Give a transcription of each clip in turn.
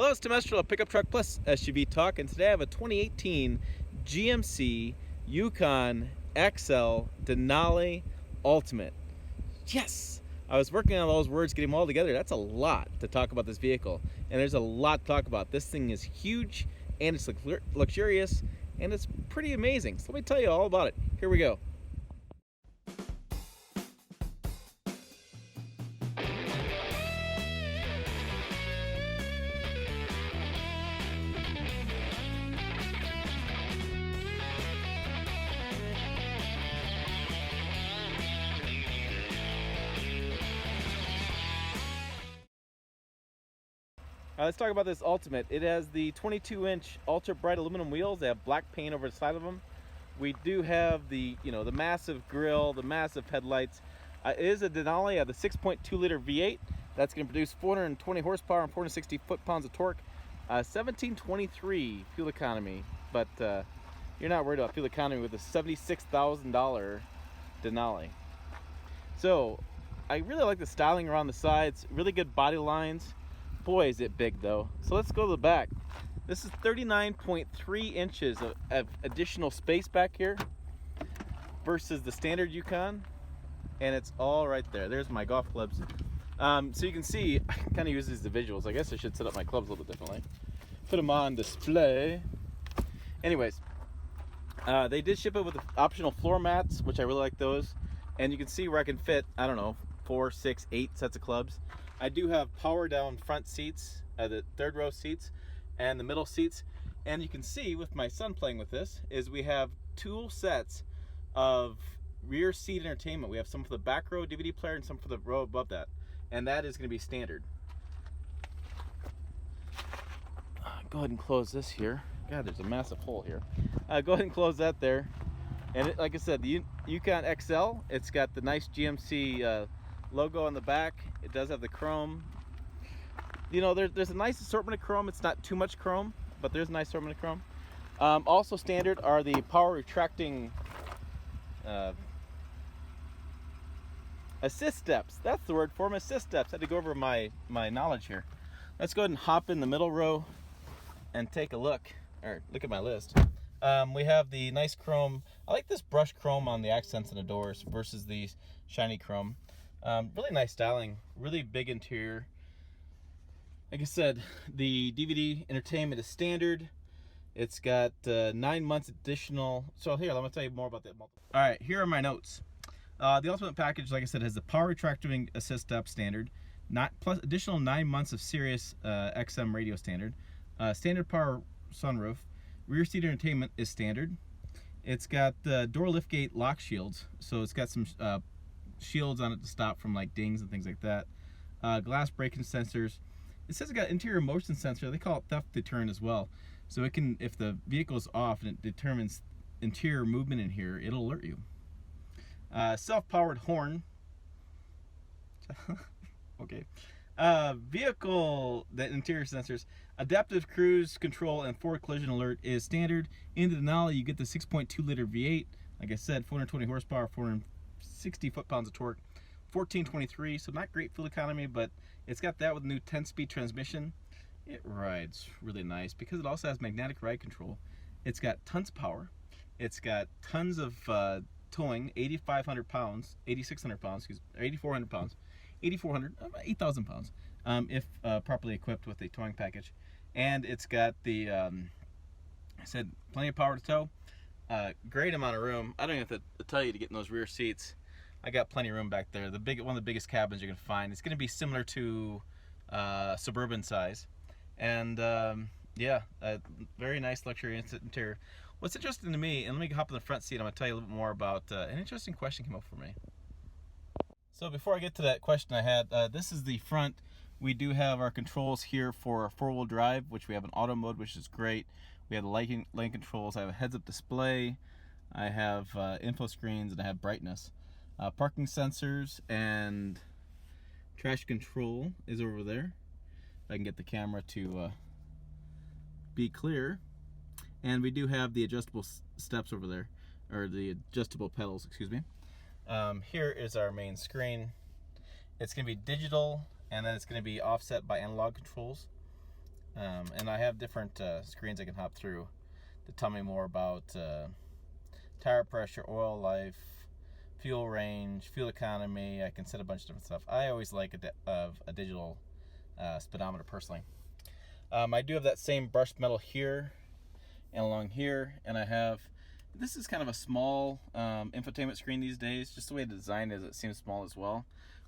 Hello, it's Temestral Pickup Truck Plus SUV Talk, and today I have a 2018 GMC Yukon XL Denali Ultimate. Yes! I was working on those words, getting them all together. That's a lot to talk about this vehicle, and there's a lot to talk about. This thing is huge, and it's luxurious, and it's pretty amazing. So let me tell you all about it. Here we go. Let's talk about this Ultimate. It has the 22-inch ultra bright aluminum wheels. They have black paint over the side of them. We do have the the massive grille, the massive headlights. It is a Denali, the 6.2 liter V8. That's going to produce 420 horsepower and 460 foot-pounds of torque. 1723 fuel economy, but you're not worried about fuel economy with a $76,000 Denali. So I really like the styling around the sides. Really good body lines. Boy, is it big though. So let's go to the back. This is 39.3 inches of additional space back here versus the standard Yukon, and it's all right there. There's my golf clubs. So you can see, I kind of use these as visuals. I guess I should set up my clubs a little bit differently. Put them on display. Anyways, they did ship it with optional floor mats, which I really like those. And you can see where I can fit, I don't know, 4, 6, 8 sets of clubs. I do have power down front seats, the third row seats and the middle seats. And you can see with my son playing with this is we have 2 sets of rear seat entertainment. We have some for the back row DVD player and some for the row above that. And that is going to be standard. Go ahead and close this here. God, there's a massive hole here. Go ahead and close that there. And like I said, the Yukon XL, it's got the nice GMC logo on the back. It does have the chrome. There's a nice assortment of chrome. It's not too much chrome, but there's a nice assortment of chrome. Also standard are the power retracting assist steps. That's the word for them, assist steps. I had to go over my knowledge here. Let's go ahead and hop in the middle row and take a look, or look at my list. We have the nice chrome. I like this brushed chrome on the accents and the doors versus the shiny chrome. Really nice styling, really big interior. Like I said, the DVD entertainment is standard. It's got 9 months additional. So here, let me tell you more about that. All right, here are my notes. The Ultimate package, like I said, has the power retracting assist step standard, plus additional 9 months of Sirius XM radio standard, standard power sunroof, rear seat entertainment is standard. It's got door liftgate lock shields, so it's got some shields on it to stop from like dings and things like that. Glass braking sensors. It says it got interior motion sensor. They call it theft deterrent as well. So it can, if the vehicle is off and it determines interior movement in here, it'll alert you. Self-powered horn. Okay. Vehicle, the interior sensors, adaptive cruise control and forward collision alert is standard. In the Denali, you get the 6.2 liter V8. Like I said, 420 horsepower, 460 foot-pounds of torque, 1423. So not great fuel economy, but it's got that with a new 10-speed transmission. It rides really nice because it also has magnetic ride control. It's got tons of power. It's got tons of towing, 8,500 pounds, 8,600 pounds, 8,400 pounds. 8,000 pounds if properly equipped with a towing package. And it's got the I said plenty of power to tow, great amount of room. I don't even have to tell you to get in those rear seats. I got plenty of room back there. One of the biggest cabins you're gonna find. It's gonna be similar to suburban size, and yeah, very nice luxury interior. What's interesting to me, and let me hop in the front seat, I'm gonna tell you a little bit more about an interesting question came up for me. So before I get to that question I had, this is the front. We do have our controls here for 4-wheel drive, which we have an auto mode, which is great. We have the lane controls. I have a heads-up display. I have info screens, and I have brightness. Parking sensors and trash control is over there. If I can get the camera to be clear. And we do have the adjustable steps over there, or the adjustable pedals, excuse me. Here is our main screen. It's going to be digital, and then it's going to be offset by analog controls. And I have different screens I can hop through to tell me more about tire pressure, oil life, fuel range, fuel economy. I can set a bunch of different stuff. I always like a digital speedometer personally. I do have that same brushed metal here and along here, and I have, this is kind of a small infotainment screen these days. Just the way the design is, it seems small as well.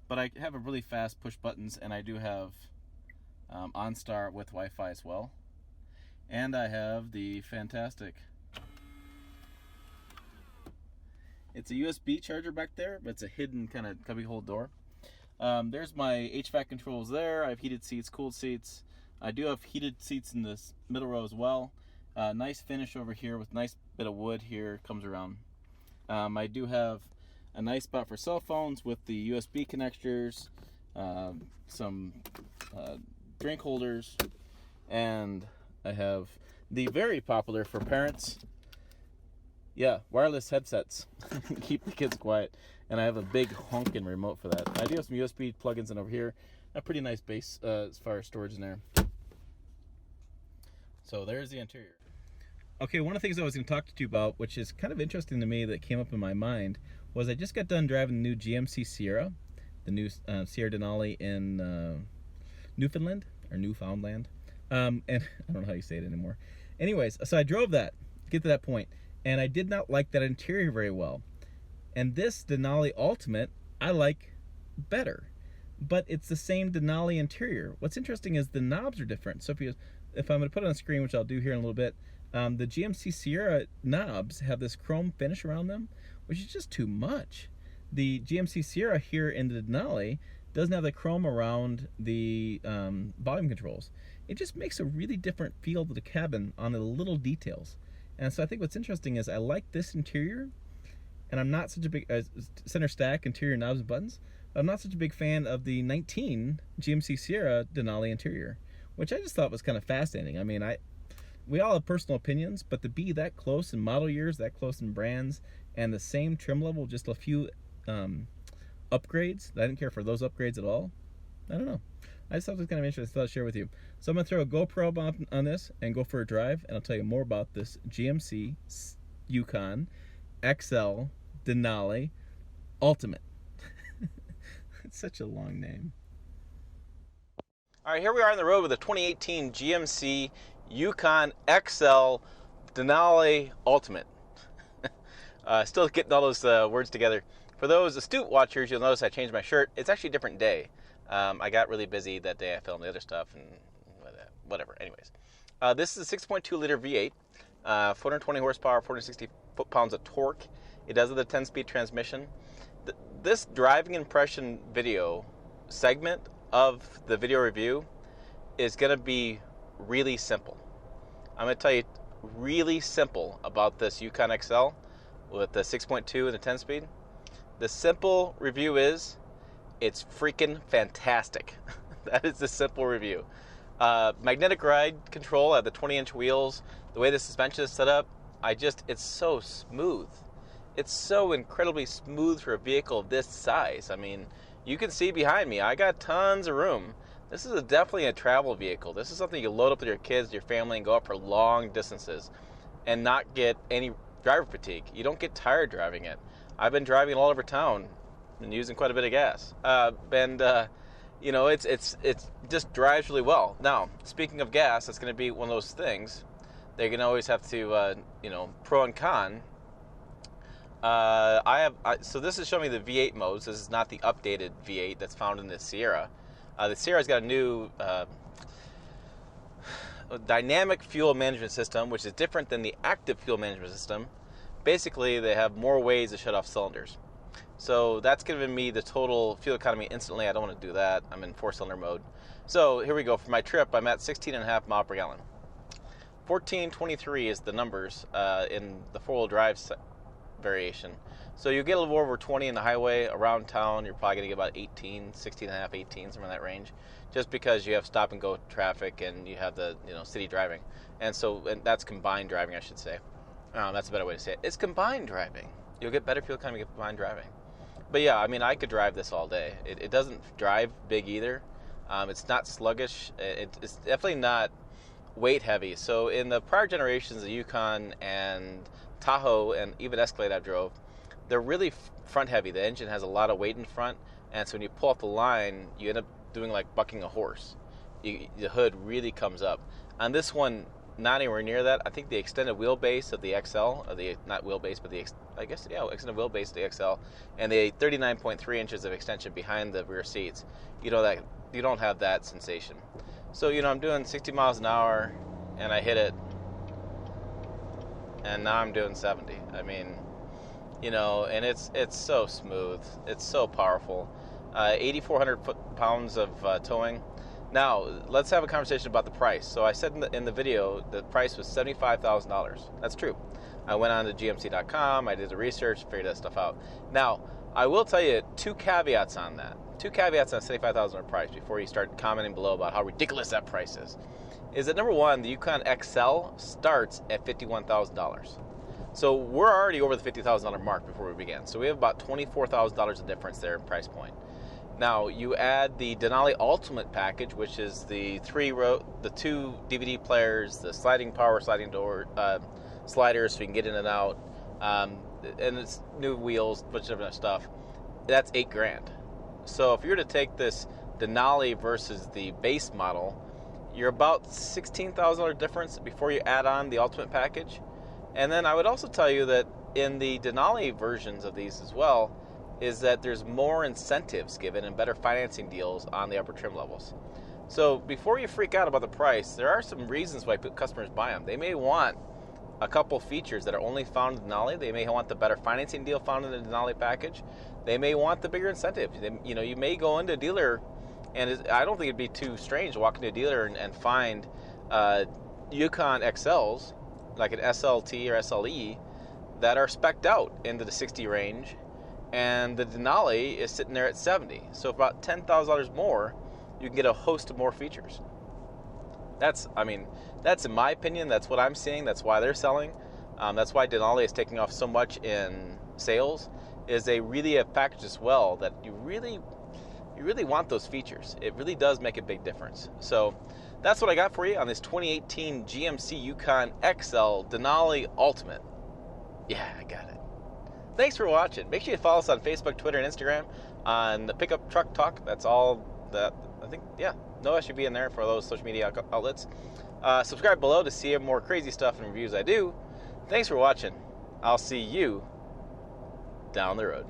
But I have a really fast push buttons, and I do have OnStar with Wi-Fi as well. And I have the fantastic, it's a USB charger back there, but it's a hidden kind of cubbyhole door. There's my HVAC controls there. I have heated seats, cooled seats. I do have heated seats in this middle row as well. Nice finish over here with nice bit of wood here, comes around. I do have a nice spot for cell phones with the USB connectors, some drink holders, and I have the very popular for parents, wireless headsets. Keep the kids quiet. And I have a big honking remote for that. I do have some USB plugins in over here. A pretty nice base as far as storage in there. So there's the interior. Okay, one of the things I was going to talk to you about, which is kind of interesting to me that came up in my mind, was I just got done driving the new GMC Sierra, the new Sierra Denali in Newfoundland. And I don't know how you say it anymore. Anyways, so I drove that, get to that point, and I did not like that interior very well. And this Denali Ultimate, I like better. But it's the same Denali interior. What's interesting is the knobs are different. So if I'm going to put it on the screen, which I'll do here in a little bit, the GMC Sierra knobs have this chrome finish around them, which is just too much. The GMC Sierra here in the Denali doesn't have the chrome around the volume controls. It just makes a really different feel to the cabin on the little details. And so I think what's interesting is I like this interior, and I'm not such a big center stack interior knobs and buttons. I'm not such a big fan of the 19 GMC Sierra Denali interior, which I just thought was kind of fascinating. I mean, we all have personal opinions, but to be that close in model years, that close in brands, and the same trim level, just a few upgrades, I didn't care for those upgrades at all. I don't know. I just thought it was kind of interesting. I thought I'd share with you. So I'm going to throw a GoPro on this and go for a drive, and I'll tell you more about this GMC Yukon XL Denali Ultimate. It's such a long name. All right, here we are on the road with a 2018 GMC Yukon XL Denali Ultimate. Still getting all those words together. For those astute watchers, you'll notice I changed my shirt. It's actually a different day. I got really busy that day. I filmed the other stuff and whatever. Anyways, this is a 6.2 liter V8, 420 horsepower, 460 foot-pounds of torque. It does have the 10-speed transmission. This driving impression video segment of the video review is going to be really simple. I'm going to tell you really simple about this Yukon XL with the 6.2 and the 10-speed. The simple review is, it's freaking fantastic. That is the simple review. Magnetic ride control, I have the 20-inch wheels. The way the suspension is set up, it's so smooth. It's so incredibly smooth for a vehicle of this size. I mean, you can see behind me, I got tons of room. This is definitely a travel vehicle. This is something you load up with your kids, your family, and go out for long distances and not get any driver fatigue. You don't get tired driving it. I've been driving it all over town and using quite a bit of gas. It just drives really well. Now, speaking of gas, it's going to be one of those things. They're going to always have to, pro and con. So this is showing me the V8 modes. This is not the updated V8 that's found in the Sierra. The Sierra's got a new dynamic fuel management system, which is different than the active fuel management system. Basically, they have more ways to shut off cylinders. So that's giving me the total fuel economy instantly. I don't want to do that. I'm in 4-cylinder mode. So here we go. For my trip, I'm at 16.5 miles per gallon. 1423 is the numbers in the four-wheel drive variation. So you get a little over 20 in the highway. Around town, you're probably going to get about 18, 16.5, 18, somewhere in that range, just because you have stop-and-go traffic and you have the city driving. And that's combined driving, I should say. That's a better way to say it. It's combined driving. You'll get better fuel economy with combined driving. But yeah, I mean, I could drive this all day. It doesn't drive big either. It's not sluggish. It's definitely not weight heavy. So in the prior generations, the Yukon and Tahoe and even Escalade I drove, they're really front heavy. The engine has a lot of weight in front, and so when you pull off the line, you end up doing like bucking a horse. The hood really comes up. On this one, not anywhere near that. I think the extended wheelbase of the XL, or the not wheelbase, but the extended wheelbase of the XL, and the 39.3 inches of extension behind the rear seats, you don't have that sensation. So I'm doing 60 miles an hour, and I hit it, and now I'm doing 70. I mean, and it's so smooth, it's so powerful. 8,400 pounds of towing. Now, let's have a conversation about the price. So I said in the video, the price was $75,000. That's true. I went on to GMC.com, I did the research, figured that stuff out. Now, I will tell you two caveats on that. Two caveats on $75,000 price before you start commenting below about how ridiculous that price is that number one, the Yukon XL starts at $51,000. So we're already over the $50,000 mark before we began. So we have about $24,000 of difference there in price point. Now, you add the Denali Ultimate package, which is the two DVD players, the sliding door sliders so you can get in and out, and it's new wheels, bunch of different stuff. That's $8,000. So if you were to take this Denali versus the base model, you're about $16,000 difference before you add on the Ultimate package. And then I would also tell you that in the Denali versions of these as well, is that there's more incentives given and better financing deals on the upper trim levels. So before you freak out about the price, there are some reasons why customers buy them. They may want a couple features that are only found in Denali. They may want the better financing deal found in the Denali package. They may want the bigger incentive. You may go into a dealer, and I don't think it'd be too strange to walk into a dealer and find Yukon XLs, like an SLT or SLE, that are spec'd out into the 60 range, and the Denali is sitting there at 70. So for about $10,000 more, you can get a host of more features. That's in my opinion, that's what I'm seeing. That's why they're selling. That's why Denali is taking off so much in sales, is they really have packaged as well that you really want those features. It really does make a big difference. So that's what I got for you on this 2018 GMC Yukon XL Denali Ultimate. Yeah, I got it. Thanks for watching. Make sure you follow us on Facebook, Twitter, and Instagram on the Pickup Truck Talk. That's all that I think. Yeah, no, I should be in there for those social media outlets. Subscribe below to see more crazy stuff and reviews I do. Thanks for watching. I'll see you down the road.